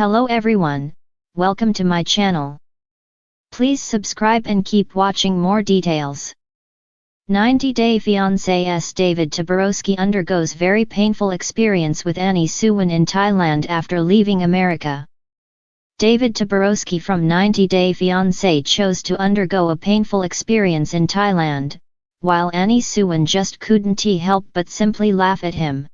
Hello everyone, welcome to my channel. Please subscribe and keep watching more details. 90-Day Fiancé's David Toborowsky undergoes very painful experience with Suwan in Thailand after leaving America. David Toborowsky from 90-Day Fiancé chose to undergo a painful experience in Thailand, while Suwan just couldn't help but simply laugh at him.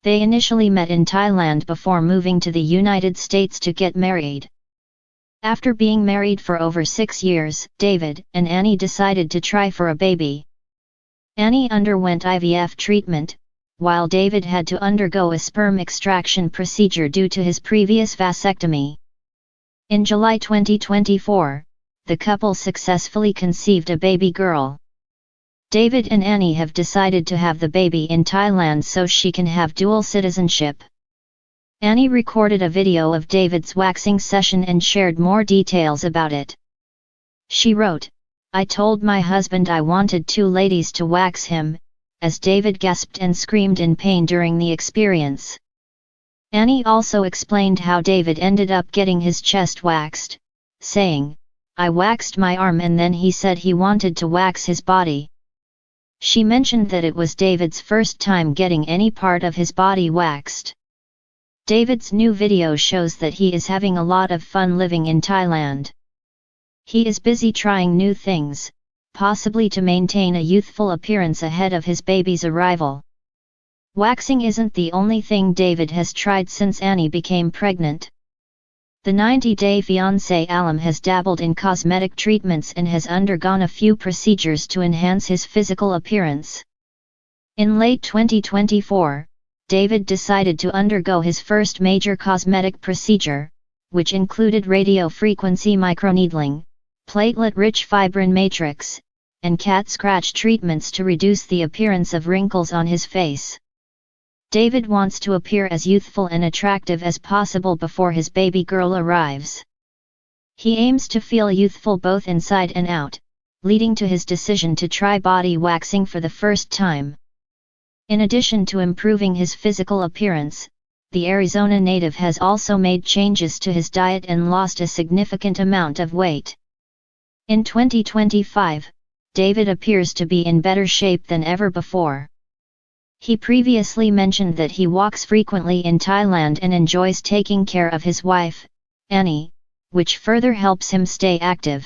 They initially met in Thailand before moving to the United States to get married. After being married for over 6 years, David and decided to try for a baby. Underwent IVF treatment, while David had to undergo a sperm extraction procedure due to his previous vasectomy. In July 2024, the couple successfully conceived a baby girl. David and have decided to have the baby in Thailand so she can have dual citizenship. Recorded a video of David's waxing session and shared more details about it. She wrote, "I told my husband I wanted 2 ladies to wax him," as David gasped and screamed in pain during the experience. Also explained how David ended up getting his chest waxed, saying, "I waxed my arm and then he said he wanted to wax his body." She mentioned that it was David's first time getting any part of his body waxed. David's new video shows that he is having a lot of fun living in Thailand. He is busy trying new things, possibly to maintain a youthful appearance ahead of his baby's arrival. Waxing isn't the only thing David has tried since became pregnant. The 90-Day Fiancé alum has dabbled in cosmetic treatments and has undergone a few procedures to enhance his physical appearance. In late 2024, David decided to undergo his first major cosmetic procedure, which included radiofrequency microneedling, platelet-rich fibrin matrix, and cat scratch treatments to reduce the appearance of wrinkles on his face. David wants to appear as youthful and attractive as possible before his baby girl arrives. He aims to feel youthful both inside and out, leading to his decision to try body waxing for the first time. In addition to improving his physical appearance, the Arizona native has also made changes to his diet and lost a significant amount of weight. In 2025, David appears to be in better shape than ever before. He previously mentioned that he walks frequently in Thailand and enjoys taking care of his wife, Annie, which further helps him stay active.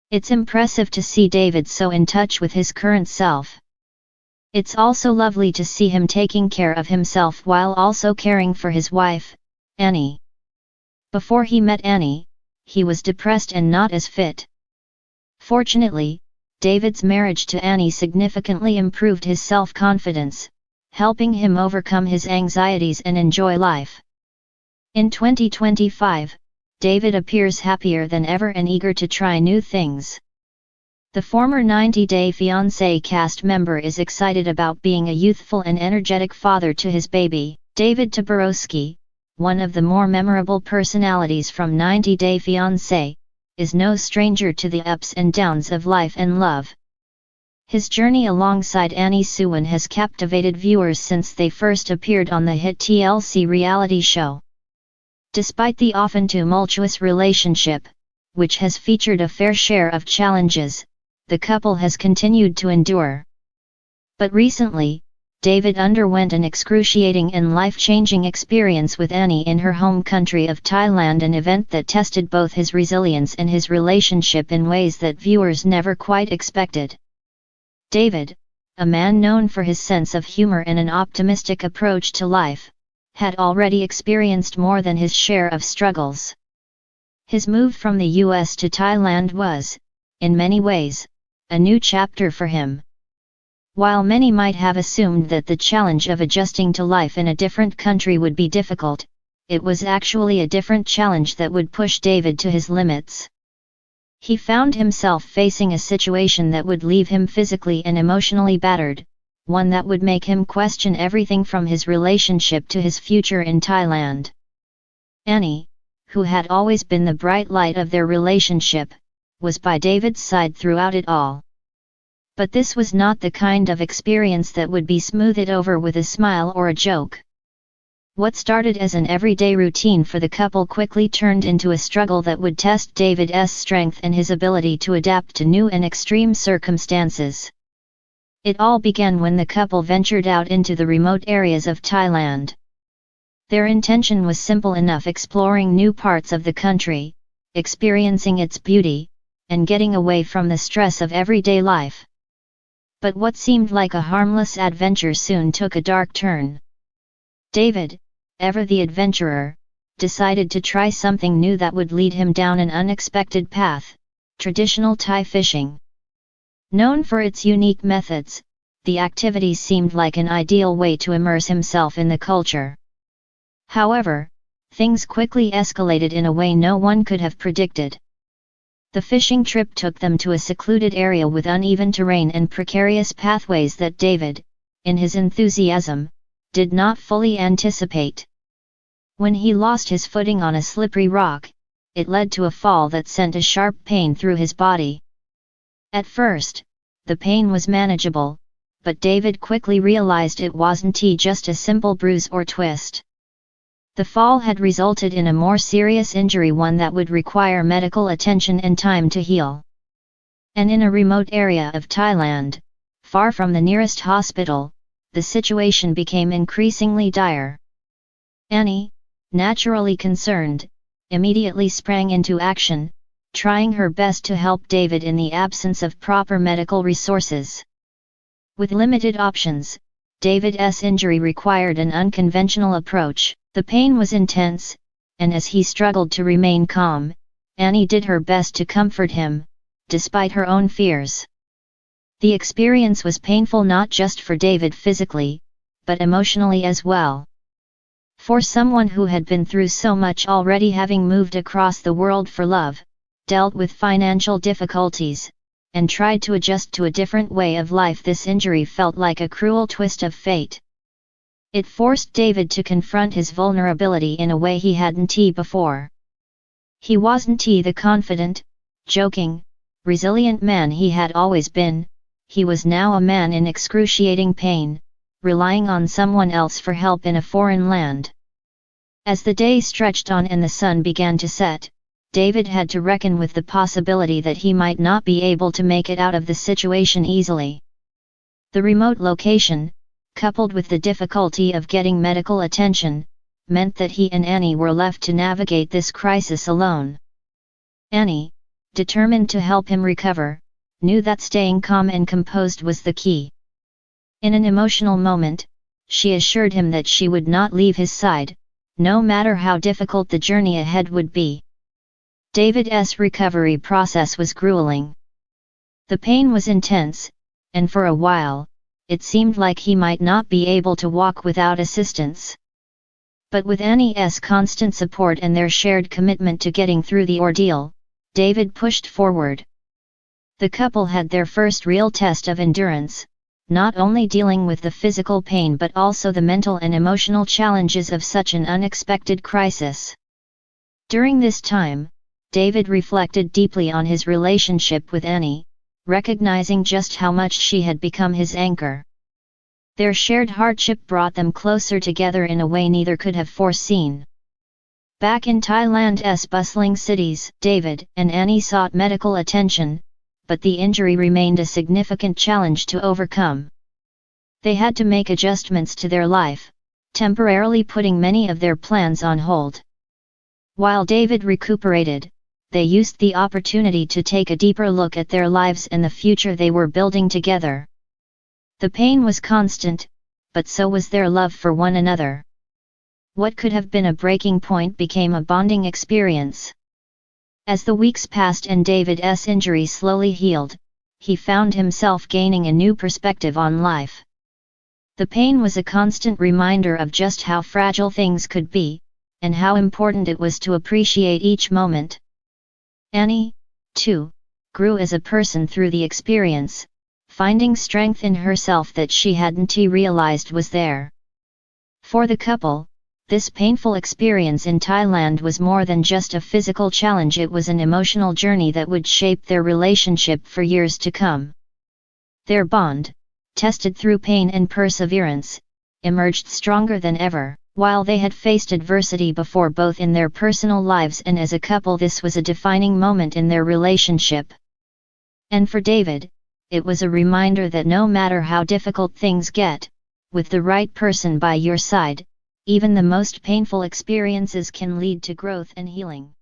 It's impressive to see David so in touch with his current self. It's also lovely to see him taking care of himself while also caring for his wife, Annie. Before he met Annie, he was depressed and not as fit. Fortunately, David's marriage to Annie significantly improved his self-confidence, helping him overcome his anxieties and enjoy life. In 2025, David appears happier than ever and eager to try new things. The former 90-Day Fiancé cast member is excited about being a youthful and energetic father to his baby. David Toborowsky, one of the more memorable personalities from 90-Day Fiancé, is no stranger to the ups and downs of life and love. His journey alongside Suwan has captivated viewers since they first appeared on the hit TLC reality show. Despite the often tumultuous relationship, which has featured a fair share of challenges, the couple has continued to endure. But recently, David underwent an excruciating and life-changing experience with Annie in her home country of Thailand, an event that tested both his resilience and his relationship in ways that viewers never quite expected. David, a man known for his sense of humor and an optimistic approach to life, had already experienced more than his share of struggles. His move from the US to Thailand was, in many ways, a new chapter for him. While many might have assumed that the challenge of adjusting to life in a different country would be difficult, it was actually a different challenge that would push David to his limits. He found himself facing a situation that would leave him physically and emotionally battered, one that would make him question everything from his relationship to his future in Thailand. Annie, who had always been the bright light of their relationship, was by David's side throughout it all. But this was not the kind of experience that would be smoothed over with a smile or a joke. What started as an everyday routine for the couple quickly turned into a struggle that would test David's strength and his ability to adapt to new and extreme circumstances. It all began when the couple ventured out into the remote areas of Thailand. Their intention was simple enough: exploring new parts of the country, experiencing its beauty, and getting away from the stress of everyday life. But what seemed like a harmless adventure soon took a dark turn. David, ever the adventurer, decided to try something new that would lead him down an unexpected path: traditional Thai fishing. Known for its unique methods, the activity seemed like an ideal way to immerse himself in the culture. However, things quickly escalated in a way no one could have predicted. The fishing trip took them to a secluded area with uneven terrain and precarious pathways that David, in his enthusiasm, did not fully anticipate. When he lost his footing on a slippery rock, it led to a fall that sent a sharp pain through his body. At first, the pain was manageable, but David quickly realized it wasn't just a simple bruise or twist. The fall had resulted in a more serious injury, one that would require medical attention and time to heal. And in a remote area of Thailand, far from the nearest hospital, the situation became increasingly dire. Annie, naturally concerned, immediately sprang into action, trying her best to help David in the absence of proper medical resources. With limited options, David's injury required an unconventional approach. The pain was intense, and as he struggled to remain calm, Annie did her best to comfort him, despite her own fears. The experience was painful not just for David physically, but emotionally as well. For someone who had been through so much already, having moved across the world for love, dealt with financial difficulties, and tried to adjust to a different way of life, this injury felt like a cruel twist of fate. It forced David to confront his vulnerability in a way he hadn't before. He wasn't the confident, joking, resilient man he had always been. He was now a man in excruciating pain, relying on someone else for help in a foreign land. As the day stretched on and the sun began to set, David had to reckon with the possibility that he might not be able to make it out of the situation easily. The remote location, coupled with the difficulty of getting medical attention, meant that he and Annie were left to navigate this crisis alone. Annie, determined to help him recover, knew that staying calm and composed was the key. In an emotional moment, she assured him that she would not leave his side, no matter how difficult the journey ahead would be. David's recovery process was grueling. The pain was intense, and for a while, it seemed like he might not be able to walk without assistance. But with Annie's constant support and their shared commitment to getting through the ordeal, David pushed forward. The couple had their first real test of endurance, not only dealing with the physical pain but also the mental and emotional challenges of such an unexpected crisis. During this time, David reflected deeply on his relationship with Annie, recognizing just how much she had become his anchor. Their shared hardship brought them closer together in a way neither could have foreseen. Back in Thailand's bustling cities, David and Annie sought medical attention, but the injury remained a significant challenge to overcome. They had to make adjustments to their life, temporarily putting many of their plans on hold. While David recuperated, they used the opportunity to take a deeper look at their lives and the future they were building together. The pain was constant, but so was their love for one another. What could have been a breaking point became a bonding experience. As the weeks passed and David's injury slowly healed, he found himself gaining a new perspective on life. The pain was a constant reminder of just how fragile things could be, and how important it was to appreciate each moment. Annie, too, grew as a person through the experience, finding strength in herself that she hadn't realized was there. For the couple, this painful experience in Thailand was more than just a physical challenge, it was an emotional journey that would shape their relationship for years to come. Their bond, tested through pain and perseverance, emerged stronger than ever. While they had faced adversity before both in their personal lives and as a couple, this was a defining moment in their relationship. And for David, it was a reminder that no matter how difficult things get, with the right person by your side, even the most painful experiences can lead to growth and healing.